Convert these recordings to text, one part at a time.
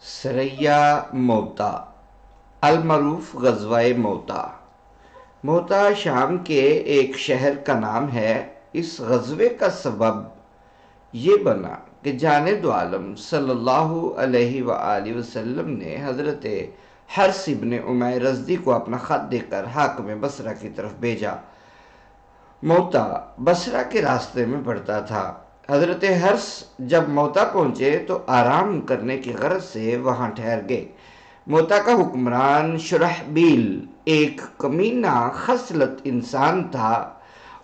سریہ موتا المعروف غزوہ موتا۔ موتا شام کے ایک شہر کا نام ہے۔ اس غزوے کا سبب یہ بنا کہ جانب عالم صلی اللہ علیہ وآلہ وسلم نے حضرت حرث ابن عمیر ازدی کو اپنا خط دے کر حاکم بصرہ کی طرف بھیجا۔ موتا بصرہ کے راستے میں پڑتا تھا۔ حضرت حرث جب موتا پہنچے تو آرام کرنے کی غرض سے وہاں ٹھہر گئے۔ موتا کا حکمران شرحبیل ایک کمینہ خصلت انسان تھا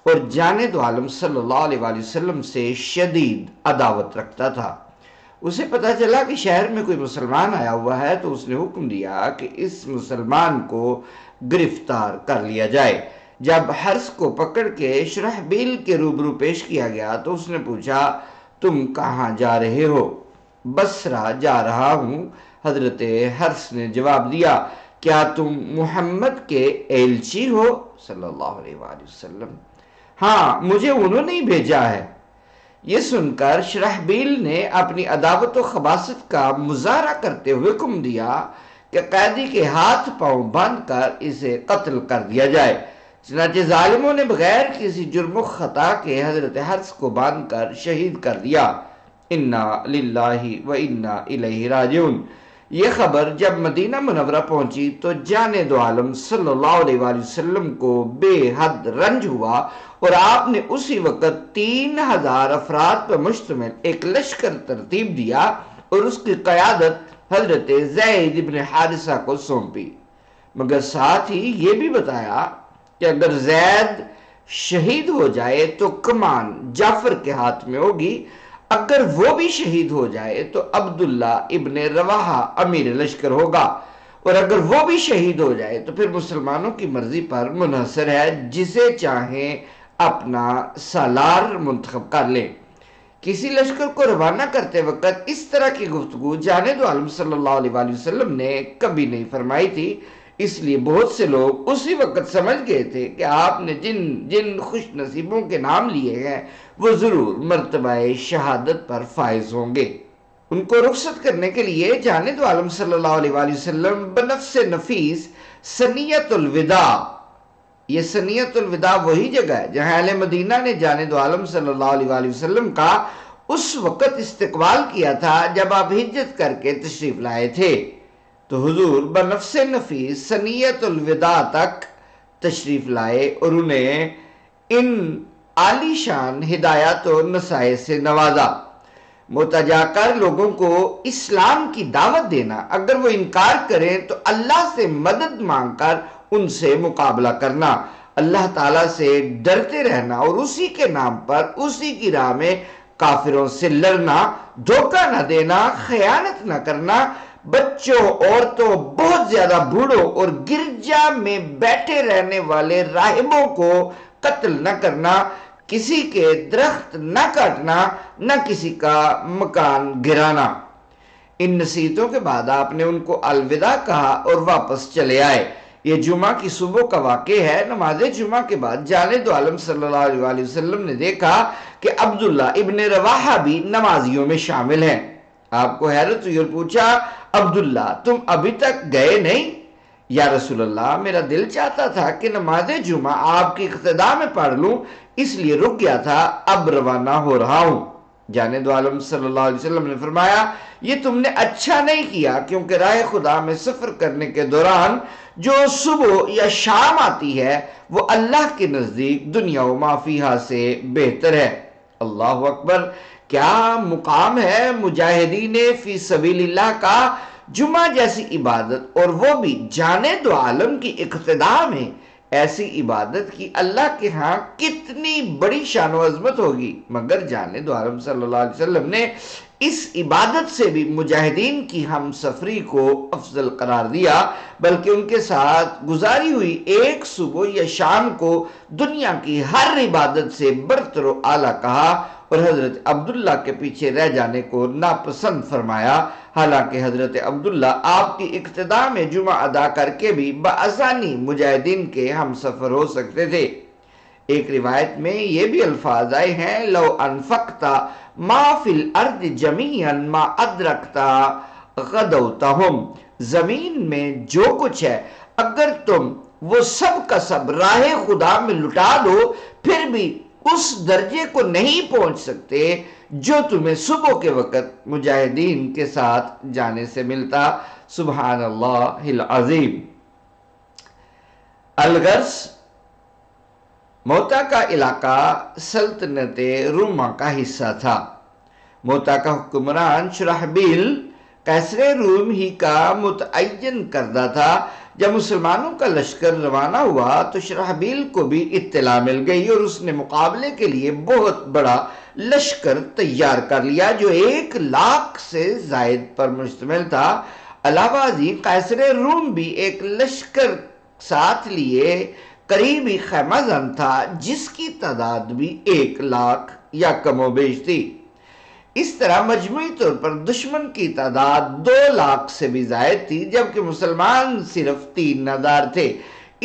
اور جانب عالم صلی اللہ علیہ وآلہ وسلم سے شدید عداوت رکھتا تھا۔ اسے پتہ چلا کہ شہر میں کوئی مسلمان آیا ہوا ہے تو اس نے حکم دیا کہ اس مسلمان کو گرفتار کر لیا جائے۔ جب حرث کو پکڑ کے شرحبیل کے روبرو پیش کیا گیا تو اس نے پوچھا، تم کہاں جا رہے ہو؟ بصرہ جا رہا ہوں۔ حضرت حرث نے جواب دیا، کیا تم محمد کے ایلچی ہو صلی اللہ علیہ وآلہ وسلم؟ ہاں، مجھے انہوں نے ہی بھیجا ہے۔ یہ سن کر شرحبیل نے اپنی عداوت و خباثت کا مظاہرہ کرتے ہوئے حکم دیا کہ قیدی کے ہاتھ پاؤں باندھ کر اسے قتل کر دیا جائے۔ چنانچہ ظالموں نے بغیر کسی جرم و خطا کے حضرت حرث کو باندھ کر شہید کر دیا۔ انا للہ و انا الیہ راجعون۔ یہ خبر جب مدینہ منورہ پہنچی تو جانب عالم صلی اللہ علیہ وآلہ وسلم کو بے حد رنج ہوا اور آپ نے اسی وقت 3000 افراد پر مشتمل ایک لشکر ترتیب دیا اور اس کی قیادت حضرت زید بن حارثہ کو سونپی، مگر ساتھ ہی یہ بھی بتایا کہ اگر زید شہید ہو جائے تو کمان جعفر کے ہاتھ میں ہوگی، اگر وہ بھی شہید ہو جائے تو عبداللہ ابن رواحہ امیر لشکر ہوگا، اور اگر وہ بھی شہید ہو جائے تو پھر مسلمانوں کی مرضی پر منحصر ہے، جسے چاہیں اپنا سالار منتخب کر لیں۔ کسی لشکر کو روانہ کرتے وقت اس طرح کی گفتگو جانب عالم صلی اللہ علیہ وآلہ وسلم نے کبھی نہیں فرمائی تھی، اس لیے بہت سے لوگ اسی وقت سمجھ گئے تھے کہ آپ نے جن خوش نصیبوں کے نام لیے ہیں وہ ضرور مرتبہ شہادت پر فائز ہوں گے۔ ان کو رخصت کرنے کے لیے جانب عالم صلی اللہ علیہ وآلہ وسلم بنفس نفیس ثنیۃ الوداع، یہ ثنیۃ الوداع وہی جگہ ہے جہاں اہل مدینہ نے جانب عالم صلی اللہ علیہ وآلہ وسلم کا اس وقت استقبال کیا تھا جب آپ ہجرت کر کے تشریف لائے تھے۔ تو حضور بنفس نفیس ثنیۃ الوداع تک تشریف لائے اور انہیں ان عالی شان ہدایات و نصائح سے نوازا۔ موتا جا کر لوگوں کو اسلام کی دعوت دینا، اگر وہ انکار کریں تو اللہ سے مدد مانگ کر ان سے مقابلہ کرنا، اللہ تعالیٰ سے ڈرتے رہنا اور اسی کے نام پر اسی کی راہ میں کافروں سے لڑنا، دھوکہ نہ دینا، خیانت نہ کرنا، بچوں، عورتوں، بہت زیادہ بوڑھوں اور گرجا میں بیٹھے رہنے والے راہبوں کو قتل نہ کرنا، کسی کے درخت نہ کاٹنا، نہ کسی کا مکان گرانا۔ ان نصیحتوں کے بعد آپ نے ان کو الوداع کہا اور واپس چلے آئے۔ یہ جمعہ کی صبح کا واقعہ ہے۔ نماز جمعہ کے بعد جانب عالم صلی اللہ علیہ وآلہ وسلم نے دیکھا کہ عبداللہ ابن رواحہ بھی نمازیوں میں شامل ہیں۔ آپ کو حیرت ہوئی اور پوچھا، عبداللہ تم ابھی تک گئے نہیں؟ یا رسول اللہ، میرا دل چاہتا تھا کہ نماز جمعہ آپ کی اقتداء میں پڑھ لوں، اس لیے رک گیا تھا، اب روانہ ہو رہا ہوں۔ جانب عالم صلی اللہ علیہ وسلم نے فرمایا، یہ تم نے اچھا نہیں کیا، کیونکہ راہ خدا میں سفر کرنے کے دوران جو صبح یا شام آتی ہے وہ اللہ کے نزدیک دنیا و ما فیہا سے بہتر ہے۔ اللہ اکبر! کیا مقام ہے مجاہدین فی سبیل اللہ کا! جمعہ جیسی عبادت اور وہ بھی جانب عالم کی اقتداء میں، ایسی عبادت کی اللہ کے ہاں کتنی بڑی شان و عظمت ہوگی، مگر جانب عالم صلی اللہ علیہ وسلم نے اس عبادت سے بھی مجاہدین کی ہم سفری کو افضل قرار دیا، بلکہ ان کے ساتھ گزاری ہوئی ایک صبح یا شام کو دنیا کی ہر عبادت سے برتر و اعلیٰ کہا اور حضرت عبداللہ کے پیچھے رہ جانے کو ناپسند فرمایا، حالانکہ حضرت عبداللہ آپ کی اقتداء میں جمعہ ادا کر کے بھی بآسانی مجاہدین کے ہم سفر ہو سکتے تھے۔ ایک روایت میں یہ بھی الفاظ آئے ہیں، لو انفقتا ما فی الارض جمیعا ما ادرکتا غدوتہم، زمین میں جو کچھ ہے اگر تم وہ سب کا سب راہ خدا میں لٹا دو پھر بھی اس درجے کو نہیں پہنچ سکتے جو تمہیں صبح کے وقت مجاہدین کے ساتھ جانے سے ملتا۔ سبحان اللہ العظیم۔ الغرض، موتا کا علاقہ سلطنت روما کا حصہ تھا۔ موتا کا حکمران شرحبیل قیصر روم ہی کا متعین کردہ تھا۔ جب مسلمانوں کا لشکر روانہ ہوا تو شرحبیل کو بھی اطلاع مل گئی اور اس نے مقابلے کے لیے بہت بڑا لشکر تیار کر لیا جو 1,00,000 سے زائد پر مشتمل تھا۔ علاوہ ازیں قیصر روم بھی ایک لشکر ساتھ لیے قریبی خیمہ زن تھا جس کی تعداد بھی 1,00,000 یا کم و بیش تھی۔ اس طرح مجموعی طور پر دشمن کی تعداد 2,00,000 سے بھی زائد تھی جبکہ مسلمان صرف 3,000 تھے۔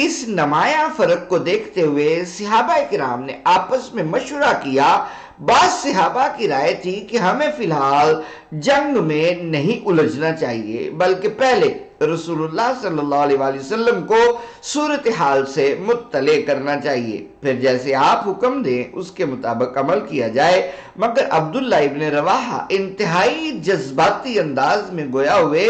اس نمایاں فرق کو دیکھتے ہوئے صحابہ کرام نے آپس میں مشورہ کیا۔ بعض صحابہ کی رائے تھی کہ ہمیں فی الحال جنگ میں نہیں الجھنا چاہیے بلکہ پہلے رسول اللہ صلی اللہ علیہ وآلہ وسلم کو صورتحال سے مطلع کرنا چاہیے، پھر جیسے آپ حکم دیں اس کے مطابق عمل کیا جائے۔ مگر عبداللہ ابن رواحہ انتہائی جذباتی انداز میں گویا ہوئے،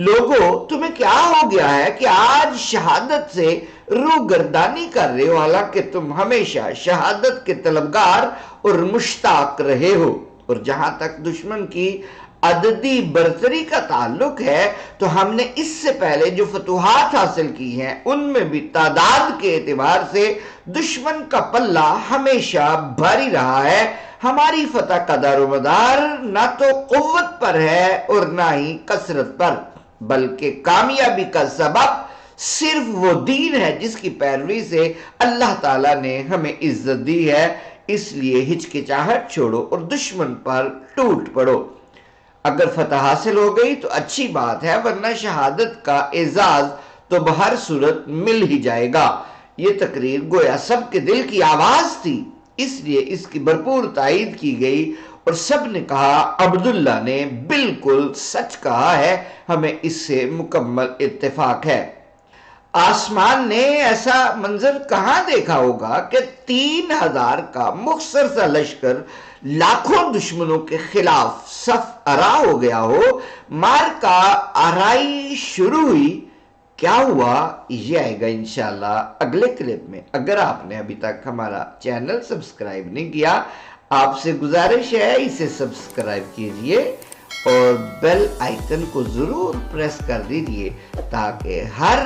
لوگو تمہیں کیا ہو گیا ہے کہ آج شہادت سے روگردانی کر رہے ہو، حالانکہ تم ہمیشہ شہادت کے طلبگار اور مشتاق رہے ہو، اور جہاں تک دشمن کی عددی برتری کا تعلق ہے تو ہم نے اس سے پہلے جو فتوحات حاصل کی ہیں ان میں بھی تعداد کے اعتبار سے دشمن کا پلہ ہمیشہ بھاری رہا ہے۔ ہماری فتح کا دار و مدار نہ تو قوت پر ہے اور نہ ہی کثرت پر، بلکہ کامیابی کا سبب صرف وہ دین ہے جس کی پیروی سے اللہ تعالیٰ نے ہمیں عزت دی ہے۔ اس لیے ہچکچاہٹ چھوڑو اور دشمن پر ٹوٹ پڑو۔ اگر فتح حاصل ہو گئی تو اچھی بات ہے، ورنہ شہادت کا اعزاز تو بہر صورت مل ہی جائے گا۔ یہ تقریر گویا سب کے دل کی آواز تھی، اس لیے اس کی بھرپور تائید کی گئی اور سب نے کہا عبداللہ نے بالکل سچ کہا ہے، ہمیں اس سے مکمل اتفاق ہے۔ آسمان نے ایسا منظر کہاں دیکھا ہوگا کہ 3,000 کا مختصر سا لشکر لاکھوں دشمنوں کے خلاف صف آرا ہو گیا ہو۔ مار کا آرائی شروع ہوئی، کیا ہوا یہ آئے گا انشاءاللہ اگلے کلپ میں۔ اگر آپ نے ابھی تک ہمارا چینل سبسکرائب نہیں کیا، آپ سے گزارش ہے اسے سبسکرائب کیجئے اور بیل آئیکن کو ضرور پریس کر دیجئے تاکہ ہر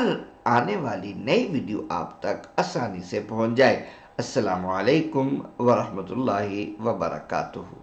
آنے والی نئی ویڈیو آپ تک آسانی سے پہنچ جائے۔ السلام علیکم ورحمۃ اللہ وبرکاتہ۔